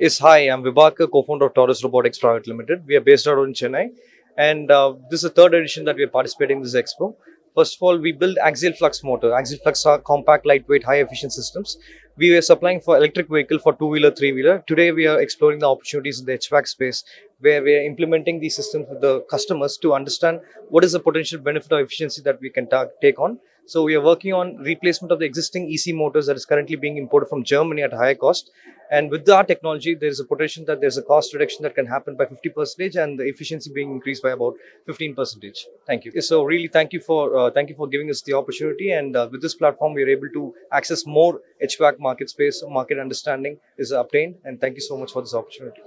Yes, hi, I'm Vibhakar, co-founder of Torus Robotics Private Limited. We are based out in Chennai, and this is the third edition that we are participating in this expo. First of all, we build axial flux motor. Axial flux are compact, lightweight, high-efficient systems. We were supplying for electric vehicle for two-wheeler, three-wheeler. Today, we are exploring the opportunities in the HVAC space, where we are implementing these systems with the customers to understand what is the potential benefit or efficiency that we can take on. So we are working on replacement of the existing EC motors that is currently being imported from Germany at a higher cost. And with our technology, there is a potential that there's a cost reduction that can happen by 50% and the efficiency being increased by about 15%. Thank you. So really, thank you for giving us the opportunity. And with this platform, we are able to access more HVAC market space, market understanding is obtained. And thank you so much for this opportunity.